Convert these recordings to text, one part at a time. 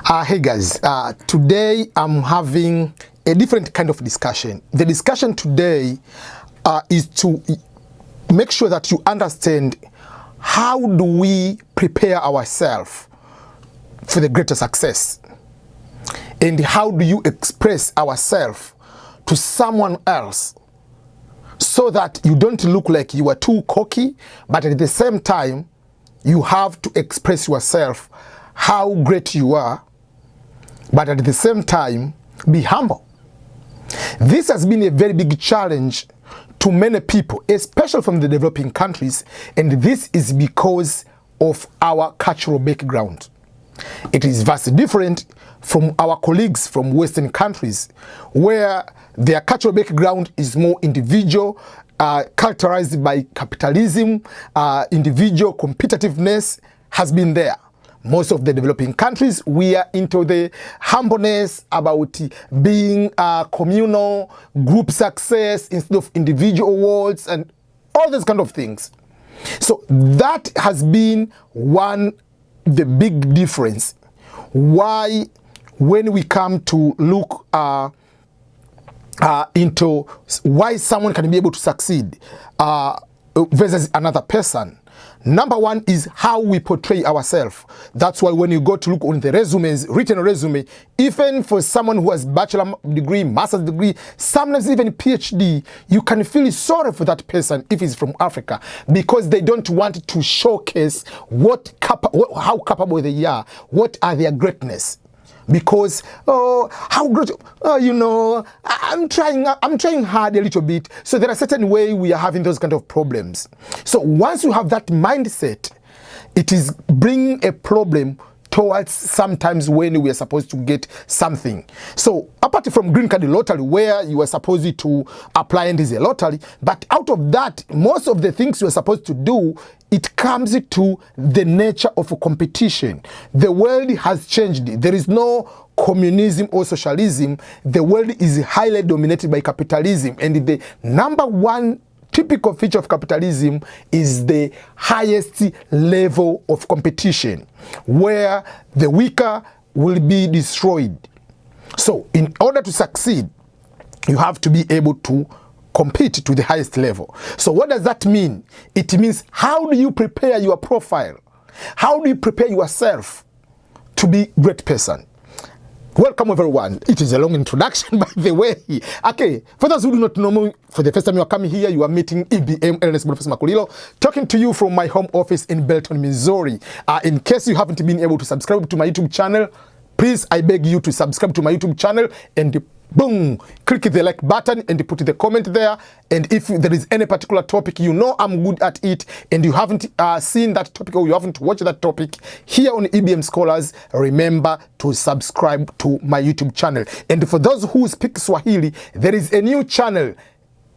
Hey guys, today I'm having a different kind of discussion. The discussion today is to make sure that you understand how do we prepare ourselves for the greater success, and how do you express ourselves to someone else so that you don't look like you are too cocky, but at the same time you have to express yourself how great you are, but at the same time be humble. This has been a very big challenge to many people, especially from the developing countries, and this is because of our cultural background. It is vastly different from our colleagues from Western countries, where their cultural background is more individual, characterized by capitalism. Individual competitiveness has been there. Most of the developing countries, we are into the humbleness about being communal, group success instead of individual awards and all those kind of things. So that has been the big difference. Why, when we come to look into why someone can be able to succeed versus another person. Number one is how we portray ourselves. That's why when you go to look on the resumes, written resume, even for someone who has bachelor degree, master's degree, sometimes even PhD, you can feel sorry for that person if he's from Africa, because they don't want to showcase how capable they are, what are their greatness. Because how great, I'm trying hard a little bit. So there are certain way we are having those kind of problems. So once you have that mindset, it is bringing a problem towards sometimes when we are supposed to get something. So apart from green card lottery, where you are supposed to apply and is a lottery, but out of that, most of the things you are supposed to do, it comes to the nature of a competition. The world has changed. There is no communism or socialism. The world is highly dominated by capitalism, and the number one typical feature of capitalism is the highest level of competition, where the weaker will be destroyed. So in order to succeed, you have to be able to compete to the highest level. So what does that mean? It means, how do you prepare your profile? How do you prepare yourself to be a great person? Welcome everyone. It is a long introduction, by the way. Okay, for those who do not know me, for the first time you are coming here, you are meeting EBM Ernest Boniface Makulilo, talking to you from my home office in Belton, Missouri. In case you haven't been able to subscribe to my YouTube channel, please, I beg you to subscribe to my YouTube channel and boom, click the like button and put the comment there. And if there is any particular topic you know I'm good at it, and you haven't seen that topic, or you haven't watched that topic here on EBM Scholars, remember to subscribe to my YouTube channel. And for those who speak Swahili, there is a new channel,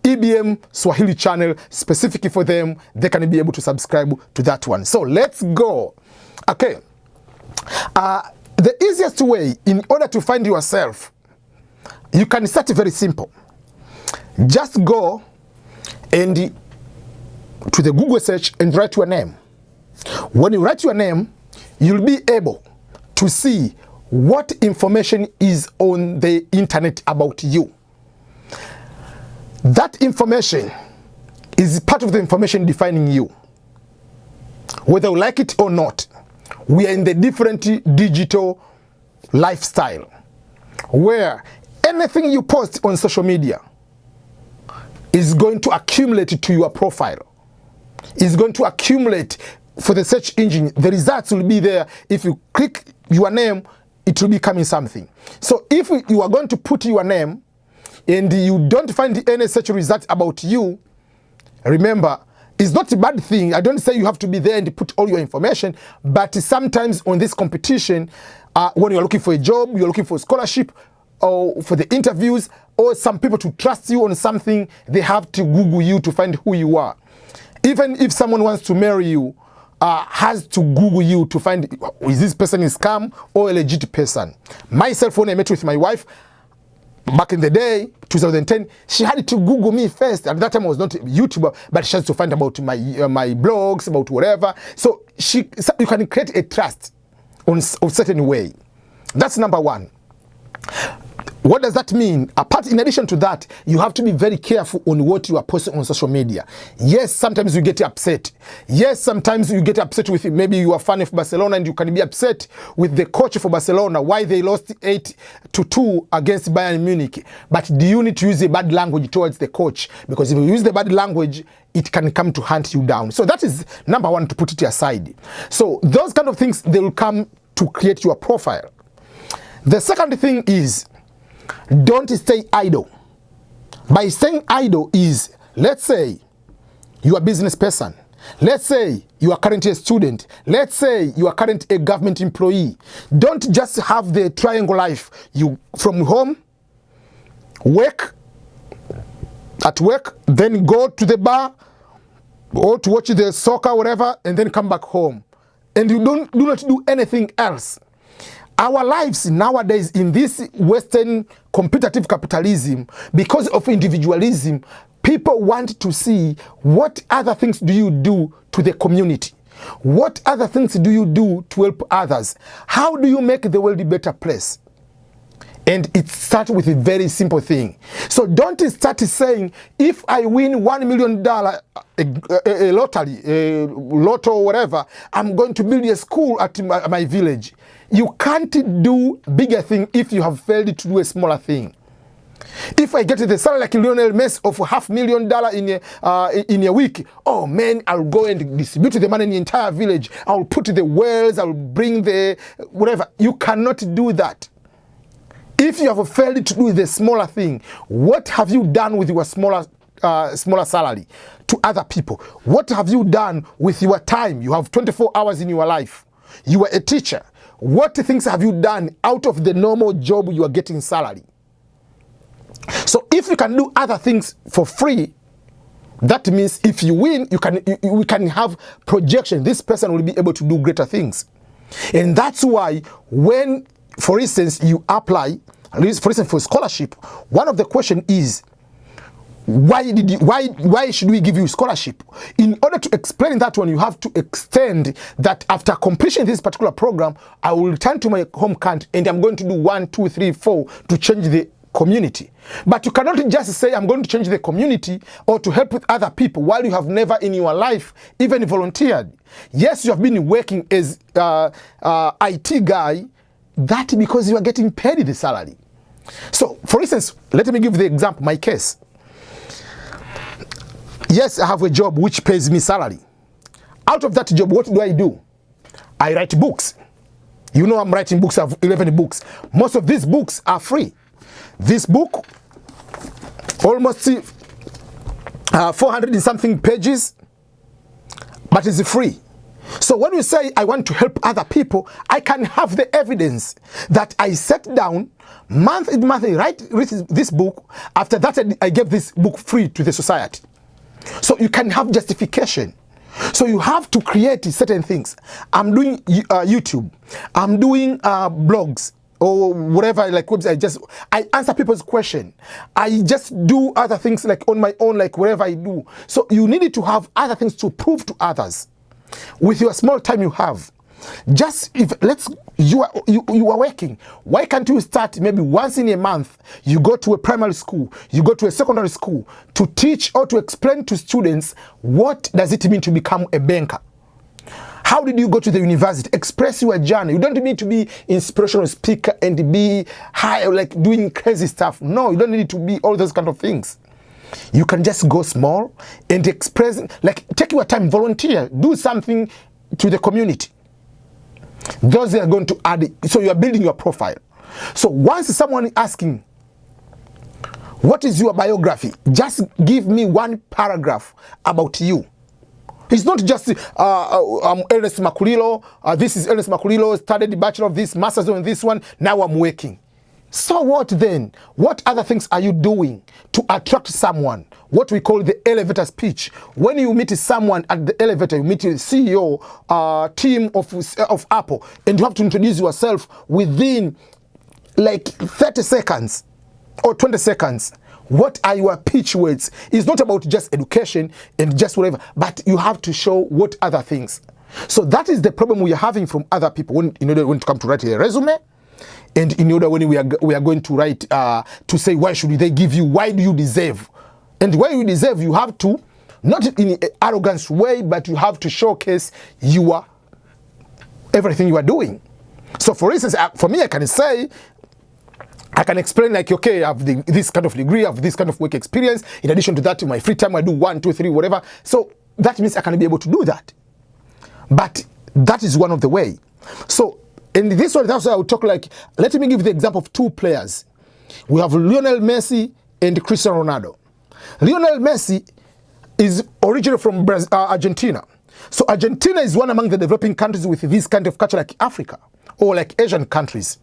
EBM Swahili channel, specifically for them. They can be able to subscribe to that one. So let's go. Okay. The easiest way in order to find yourself, you can start very simple. Just go and to the Google search and write your name. When you write your name, you'll be able to see what information is on the internet about you. That information is part of the information defining you. Whether you like it or not, we are in the different digital lifestyle, where anything you post on social media is going to accumulate to your profile, is going to accumulate for the search engine. The results will be there. If you click your name, it will be coming something. So if you are going to put your name and you don't find any search results about you, remember, it's not a bad thing. I don't say you have to be there and put all your information, but sometimes on this competition, when you're looking for a job, you're looking for a scholarship, or for the interviews, or some people to trust you on something, they have to Google you to find who you are. Even if someone wants to marry you, has to Google you to find, is this person a scam or a legit person? Myself, when I met with my wife, back in the day, 2010, she had to Google me first. At that time, I was not a YouTuber, but she had to find about my blogs, about whatever. So you can create a trust of certain way. That's number one. What does that mean? In addition to that, you have to be very careful on what you are posting on social media. Yes, sometimes you get upset. Yes, sometimes you get upset with, maybe you are a fan of Barcelona and you can be upset with the coach for Barcelona, why they lost 8-2 against Bayern Munich. But do you need to use a bad language towards the coach? Because if you use the bad language, it can come to hunt you down. So that is number one, to put it aside. So those kind of things, they will come to create your profile. The second thing is, don't stay idle. By staying idle is, let's say you are a business person. Let's say you are currently a student. Let's say you are currently a government employee. Don't just have the triangle life. You from home, work, at work, then go to the bar or to watch the soccer, whatever, and then come back home. And you do not do anything else. Our lives nowadays in this Western competitive capitalism, because of individualism, people want to see what other things do you do to the community? What other things do you do to help others? How do you make the world a better place? And it starts with a very simple thing. So don't start saying, if I win $1 million, a lottery, a lotto or whatever, I'm going to build a school at my village. You can't do bigger thing if you have failed to do a smaller thing. If I get the salary like Lionel Messi of $500,000 in a week, oh man, I'll go and distribute the money in the entire village. I'll put the wells, I'll bring the whatever. You cannot do that. If you have failed to do the smaller thing, what have you done with your smaller salary to other people? What have you done with your time? You have 24 hours in your life. You are a teacher. What things have you done out of the normal job you are getting salary? So if you can do other things for free, that means if you win, we can have projection. This person will be able to do greater things. And that's why when, for instance, you apply, for instance, for scholarship, one of the questions is, why should we give you scholarship? In order to explain that one, you have to extend that after completion this particular program, I will return to my home country and I'm going to do 1, 2, 3, 4 to change the community. But you cannot just say, I'm going to change the community or to help with other people while you have never in your life even volunteered. Yes, you have been working as IT guy, that because you are getting paid the salary. So, for instance, let me give the example, my case. Yes, I have a job which pays me salary. Out of that job, what do? I write books. You know I'm writing books, I have 11 books. Most of these books are free. This book, almost 400 and something pages, but it's free. So when you say I want to help other people, I can have the evidence that I sat down month in month, write this book. After that, I gave this book free to the society. So you can have justification. So you have to create certain things. I'm doing YouTube. I'm doing blogs or whatever, like website. I answer people's question. I just do other things like on my own, like whatever I do. So you needed to have other things to prove to others with your small time you have. Just if you are working, why can't you start maybe once in a month? You go to a primary school, you go to a secondary school to teach or to explain to students what does it mean to become a banker. How did you go to the university? Express your journey. You don't need to be inspirational speaker and be high, like doing crazy stuff. No, you don't need to be all those kind of things. You can just go small and express, like take your time, volunteer, do something to the community. Those are going to add, so you are building your profile. So once someone is asking, what is your biography? Just give me one paragraph about you. It's not just, I'm Ernest Makulilo, this is Ernest Makulilo, studied the Bachelor of this, Master's on this one, now I'm working. So what then? What other things are you doing to attract someone? What we call the elevator speech. When you meet someone at the elevator, you meet the CEO, team of Apple, and you have to introduce yourself within like 30 seconds or 20 seconds. What are your pitch words? It's not about just education and just whatever, but you have to show what other things. So that is the problem we are having from other people when to come to write a resume. And in order when we are going to write to say why should they give you, why do you deserve? And why you deserve, you have to, not in an arrogant way, but you have to showcase everything you are doing. So for instance, for me, I can say, I can explain like, okay, I have this kind of degree, I have this kind of work experience. In addition to that, in my free time, I do 1, 2, 3, whatever. So that means I can be able to do that. But that is one of the way. So in this one, that's why I would talk like, let me give the example of 2 players. We have Lionel Messi and Cristiano Ronaldo. Lionel Messi is originally from Argentina. So Argentina is one among the developing countries with this kind of culture like Africa or like Asian countries.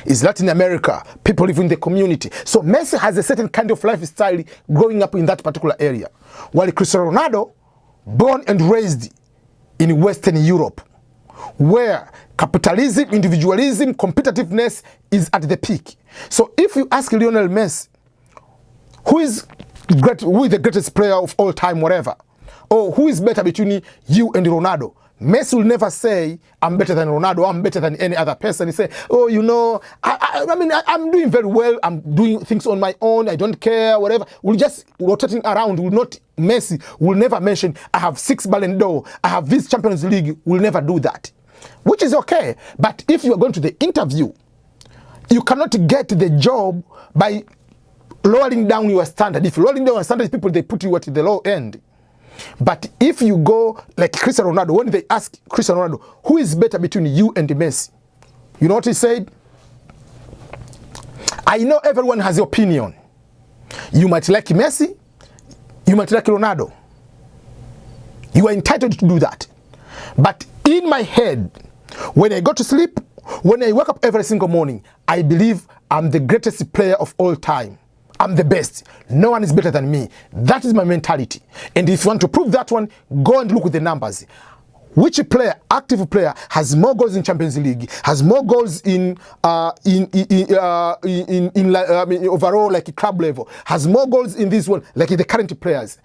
Is Latin America, people live in the community. So Messi has a certain kind of lifestyle growing up in that particular area. While Cristiano Ronaldo, born and raised in Western Europe, where capitalism, individualism, competitiveness is at the peak. So if you ask Lionel Messi, who is the greatest player of all time, whatever, or who is better between you and Ronaldo, Messi will never say, I'm better than Ronaldo, I'm better than any other person. He say, oh, you know, I'm doing very well, I'm doing things on my own, I don't care, whatever. We'll just rotating around, Messi will never mention, I have 6 Ballon d'Or, I have this Champions League, will never do that. Which is okay, but if you are going to the interview, you cannot get the job by lowering down your standard. If lowering down your standard, people, they put you at the low end. But if you go like Cristiano Ronaldo, when they ask Cristiano Ronaldo, who is better between you and Messi? You know what he said? I know everyone has an opinion. You might like Messi, you might like Ronaldo. You are entitled to do that. But in my head, when I go to sleep, when I wake up every single morning, I believe I'm the greatest player of all time. I'm the best. No one is better than me. That is my mentality. And if you want to prove that one, go and look at the numbers. Which player, active player, has more goals in Champions League, has more goals in overall like club level, has more goals in this one, like in the current players.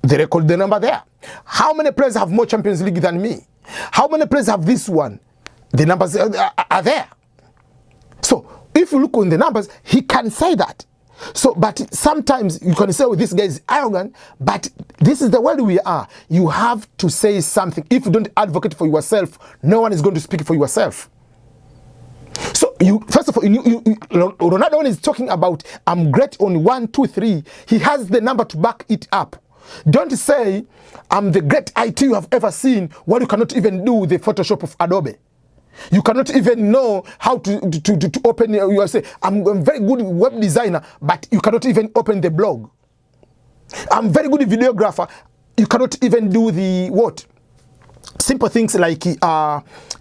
They record the number there. How many players have more Champions League than me? How many players have this one? The numbers are there. So if you look on the numbers, he can say that. So, but sometimes you can say, oh, this guy is arrogant, but this is the world we are. You have to say something. If you don't advocate for yourself, no one is going to speak for yourself. So, first of all, Ronaldo, when he's talking about, I'm great on 1, 2, 3, he has the number to back it up. Don't say, I'm the great IT you have ever seen, while you cannot even do the Photoshop of Adobe. You cannot even know how to open, you say, I'm a very good web designer, but you cannot even open the blog. I'm very good videographer. You cannot even do the what? Simple things like,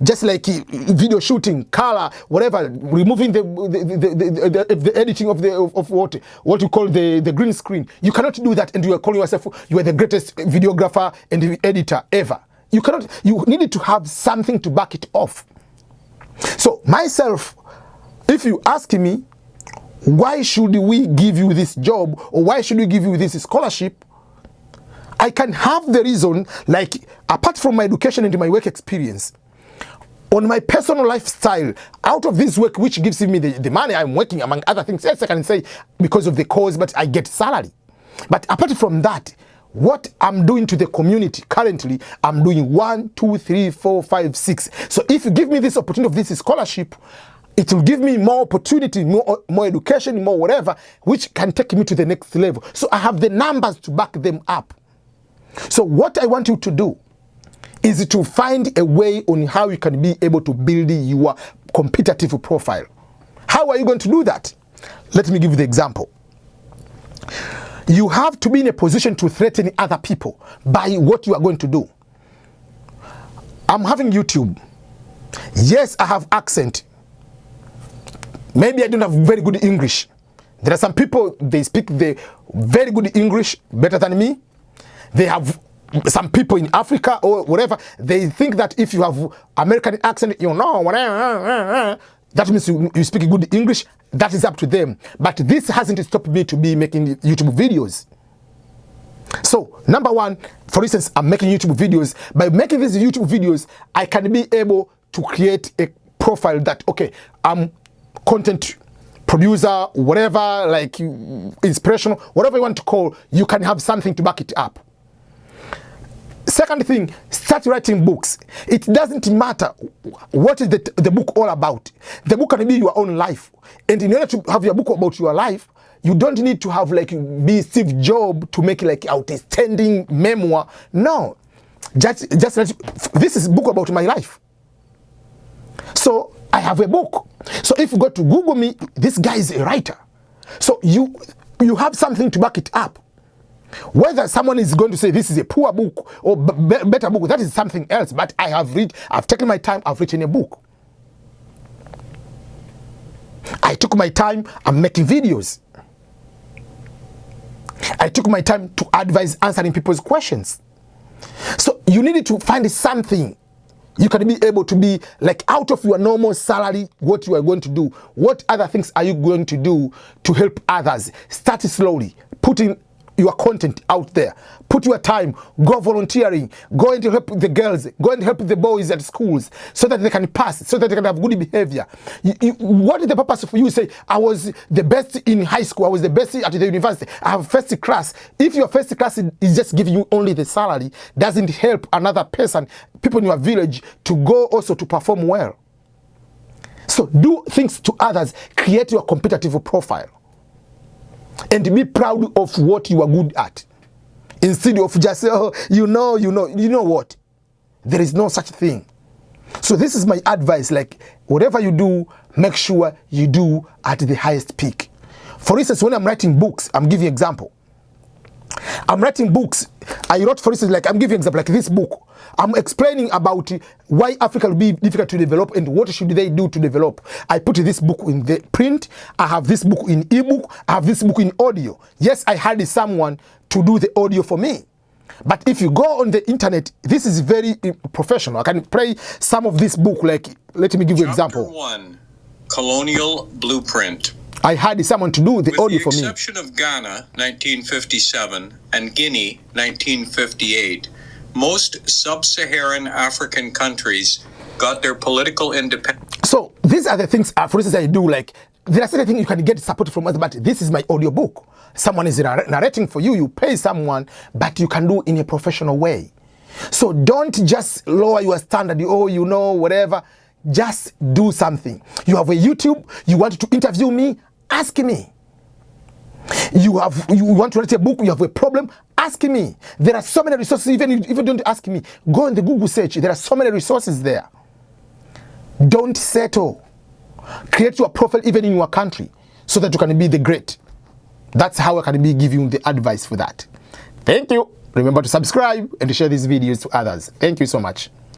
just like video shooting, color, whatever, removing the editing of what you call the green screen. You cannot do that, and you are calling yourself, you are the greatest videographer and editor ever. You cannot, you needed to have something to back it off. So myself, if you ask me, why should we give you this job, or why should we give you this scholarship, I can have the reason, like, apart from my education and my work experience, on my personal lifestyle, out of this work which gives me the money I'm working, among other things, yes, I can say because of the cause, but I get salary. But apart from that, what I'm doing to the community currently, I'm doing 1, 2, 3, 4, 5, 6. So if you give me this opportunity of this scholarship, it will give me more opportunity, more education, more whatever, which can take me to the next level. So I have the numbers to back them up. So what I want you to do is to find a way on how you can be able to build your competitive profile. How are you going to do that? Let me give you the example. You have to be in a position to threaten other people by what you are going to do. I'm having YouTube. Yes, I have accent. Maybe I don't have very good English. There are some people, they speak the very good English better than me. They have some people in Africa or whatever, they think that if you have American accent, you know, whatever, that means you speak good English. That is up to them. But this hasn't stopped me to be making YouTube videos. So, number one, for instance, I'm making YouTube videos. By making these YouTube videos, I can be able to create a profile that, okay, I'm content producer, whatever, like inspirational, whatever you want to call, you can have something to back it up. Second thing, start writing books. It doesn't matter what is the book all about. The book can be your own life. And in order to have your book about your life, you don't need to have like be Steve Jobs to make like outstanding memoir. No, just this is a book about my life. So I have a book. So if you go to Google me, this guy is a writer. So you have something to back it up. Whether someone is going to say this is a poor book or better book, that is something else. But I've taken my time, I've written a book. I took my time, I'm making videos. I took my time to advise answering people's questions. So you needed to find something you can be able to be like out of your normal salary, what you are going to do. What other things are you going to do to help others? Start slowly, putting your content out there. Put your time, go volunteering, go and help the girls, go and help the boys at schools so that they can pass, so that they can have good behavior. What is the purpose for you say, I was the best in high school, I was the best at the university, I have first class. If your first class is just giving you only the salary, doesn't help another person, people in your village to go also to perform well. So do things to others, create your competitive profile. And be proud of what you are good at. Instead of just say, oh, you know what? There is no such thing. So this is my advice, like whatever you do, make sure you do at the highest peak. For instance, when I'm writing books, I'm giving an example. I'm writing books. I wrote, for instance, like I'm giving an example, like this book. I'm explaining about why Africa will be difficult to develop and what should they do to develop. I put this book in the print. I have this book in ebook. I have this book in audio. Yes, I hired someone to do the audio for me. But if you go on the internet, this is very professional. I can play some of this book. Like, let me give you an example. Chapter 1, Colonial Blueprint. I hired someone to do the audio for me. With the exception of Ghana, 1957, and Guinea, 1958, most sub-Saharan African countries got their political independence. So these are the things, for instance, I do. Like, there are certain things you can get support from others, but this is my audio book. Someone is narrating for you, you pay someone, but you can do in a professional way. So don't just lower your standard, oh, you know, whatever. Just do something. You have a YouTube, you want to interview me, ask me. You want to write a book, you have a problem, ask me. There are so many resources, even if you don't ask me, go in the Google search, there are so many resources there. Don't settle. Create your profile even in your country so that you can be the great. That's how I can be giving you the advice for that. Thank you. Remember to subscribe and to share these videos to others. Thank you so much.